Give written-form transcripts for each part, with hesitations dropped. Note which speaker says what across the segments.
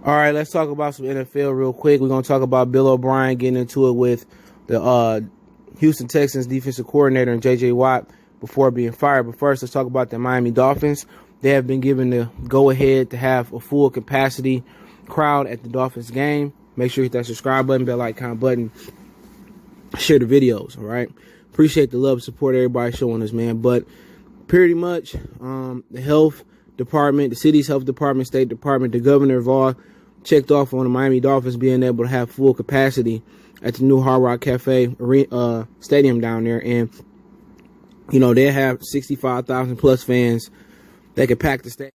Speaker 1: All right, let's talk about some NFL real quick. We're going to talk about Bill O'Brien getting into it with the Houston Texans defensive coordinator and J.J. Watt before being fired. But first, let's talk about the Miami Dolphins. They have been given the go-ahead to have a full capacity crowd at the Dolphins game. Make sure you hit that subscribe button, bell icon button, share the videos, all right? Appreciate the love and support everybody showing us, man. But pretty much the health department, the city's health department, state department, the governor of all checked off on the Miami Dolphins being able to have full capacity at the new Hard Rock Cafe stadium down there. And, you know, they have 65,000 plus fans that could pack the stadium.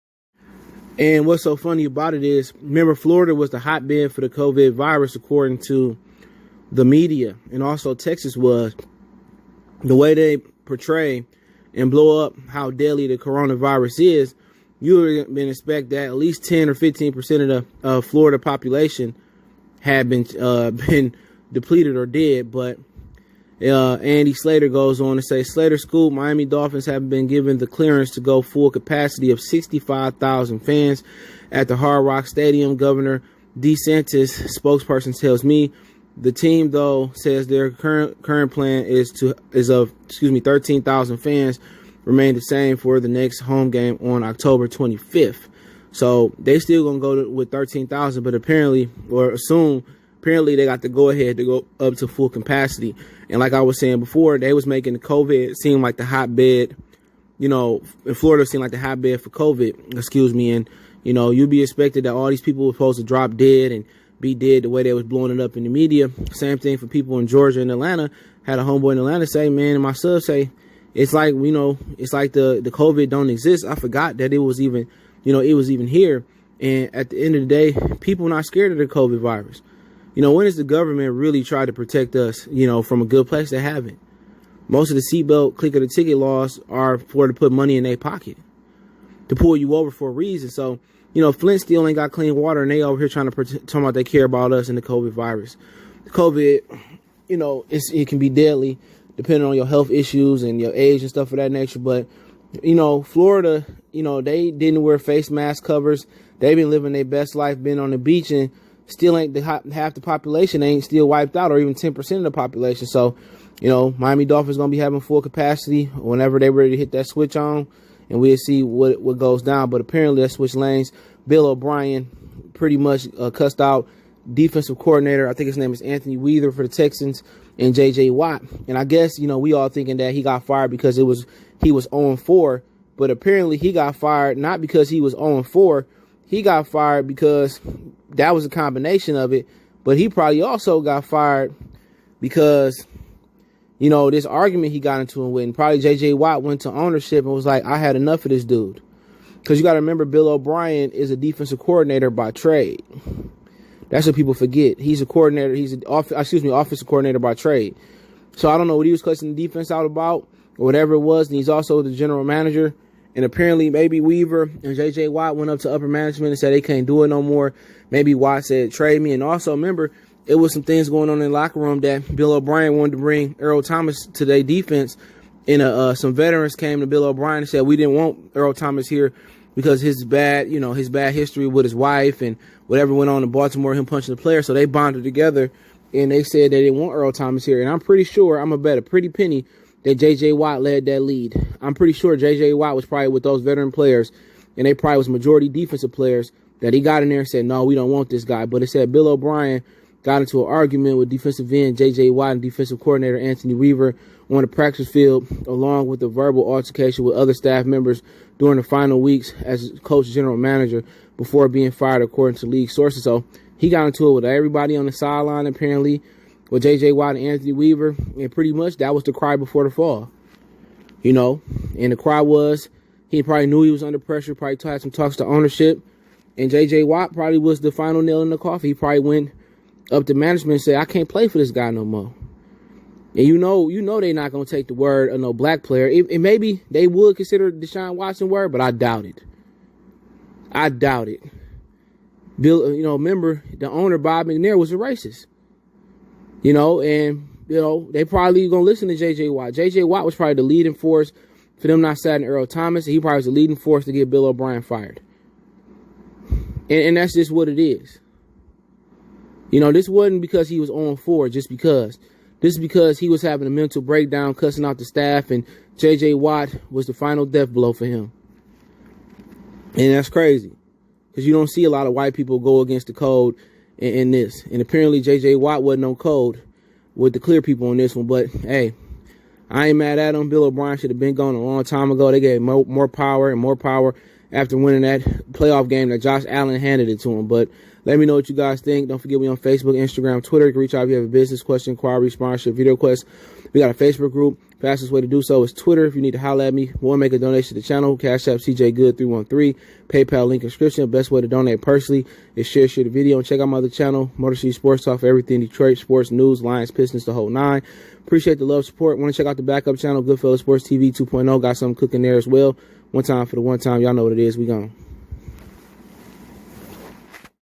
Speaker 1: And what's so funny about it is, remember, Florida was the hotbed for the COVID virus, according to the media. And also Texas was. The way they portray and blow up how deadly the coronavirus is, you would been expect that at least 10 or 15% of the Florida population had been depleted or dead. But Andy Slater goes on to say, Slater School, Miami Dolphins have been given the clearance to go full capacity of 65,000 fans at the Hard Rock Stadium. Governor DeSantis, spokesperson, tells me the team, though, says their current plan is of 13,000 fans remain the same for the next home game on October 25th. So they still gonna go with 13,000, but apparently they got to go ahead to go up to full capacity. And like I was saying before, they was making the COVID seem like the hotbed, you know, in Florida seemed like the hotbed for COVID, And, you know, you'd be expected that all these people were supposed to drop dead and be dead the way they was blowing it up in the media. Same thing for people in Georgia and Atlanta. Had a homeboy in Atlanta say, man, and my sub say, it's like, you know, it's like the COVID don't exist. I forgot that it was even, you know, it was even here. And at the end of the day, people not scared of the COVID virus. You know, when has the government really tried to protect us, you know, from a good place? They haven't. Most of the seatbelt, click of the ticket laws are for to put money in their pocket, to pull you over for a reason. So, you know, Flint still ain't got clean water, and they over here trying to talking about they care about us and the COVID virus. The COVID, you know, it can be deadly depending on your health issues and your age and stuff of that nature. But, you know, Florida, you know, they didn't wear face mask covers. They've been living their best life, been on the beach, and still ain't half the population ain't still wiped out, or even 10% of the population. So, you know, Miami Dolphins going to be having full capacity whenever they're ready to hit that switch on, and we'll see what goes down. But apparently that switch lanes. Bill O'Brien pretty much cussed out defensive coordinator, I think his name is Anthony Weaver for the Texans, and J.J. Watt. And I guess, you know, we all thinking that he got fired because he was 0-4. But apparently he got fired not because he was 0-4. He got fired because that was a combination of it. But he probably also got fired because, you know, this argument he got into with, and probably J.J. Watt went to ownership and was like, I had enough of this dude. Because you got to remember, Bill O'Brien is a defensive coordinator by trade. That's what people forget. He's a coordinator. He's an offensive coordinator by trade. So I don't know what he was cussing the defense out about or whatever it was. And he's also the general manager. And apparently maybe Weaver and J.J. Watt went up to upper management and said they can't do it no more. Maybe Watt said, trade me. And also remember, it was some things going on in the locker room that Bill O'Brien wanted to bring Earl Thomas to their defense. And some veterans came to Bill O'Brien and said, we didn't want Earl Thomas here because his bad history with his wife and whatever went on in Baltimore, him punching the player. So they bonded together and they said they didn't want Earl Thomas here. And I'm pretty sure, I'm going to bet a pretty penny that J.J. Watt led that lead. I'm pretty sure J.J. Watt was probably with those veteran players, and they probably was majority defensive players, that he got in there and said, no, we don't want this guy. But it said Bill O'Brien got into an argument with defensive end J.J. Watt and defensive coordinator Anthony Weaver on the practice field, along with a verbal altercation with other staff members during the final weeks as coach general manager before being fired, according to league sources. So he got into it with everybody on the sideline, apparently, with J.J. Watt and Anthony Weaver, and pretty much that was the cry before the fall, you know. And the cry was, he probably knew he was under pressure, probably had some talks to ownership, and J.J. Watt probably was the final nail in the coffin. He probably went up to management and said, I can't play for this guy no more. And you know they're not going to take the word of no black player. And maybe they would consider Deshaun Watson word, but I doubt it. I doubt it. Bill, you know, remember, the owner, Bob McNair, was a racist. You know, and, you know, they probably going to listen to J.J. Watt. J.J. Watt was probably the leading force for them not signing Earl Thomas. And he probably was the leading force to get Bill O'Brien fired. And that's just what it is. You know, this wasn't because he was on 4, just because. This is because he was having a mental breakdown, cussing out the staff, and J.J. Watt was the final death blow for him. And that's crazy, because you don't see a lot of white people go against the code in this. And apparently J.J. Watt wasn't on code with the clear people on this one. But, hey, I ain't mad at him. Bill O'Brien should have been gone a long time ago. They gave more power and more power after winning that playoff game that Josh Allen handed it to him. But let me know what you guys think. Don't forget, we on Facebook, Instagram, Twitter. You can reach out if you have a business question, inquiry, sponsorship, video request. We got a Facebook group. Fastest way to do so is Twitter. If you need to holler at me, want to make a donation to the channel, Cash App CJ Good 313, PayPal link description. Best way to donate personally is share the video, and check out my other channel, Motor City Sports Talk, for everything Detroit sports, news, Lions, Pistons, the whole 9. Appreciate the love, support. Want to check out the backup channel, Goodfellas Sports TV 2.0. Got something cooking there as well. One time for the one time. Y'all know what it is. We gone.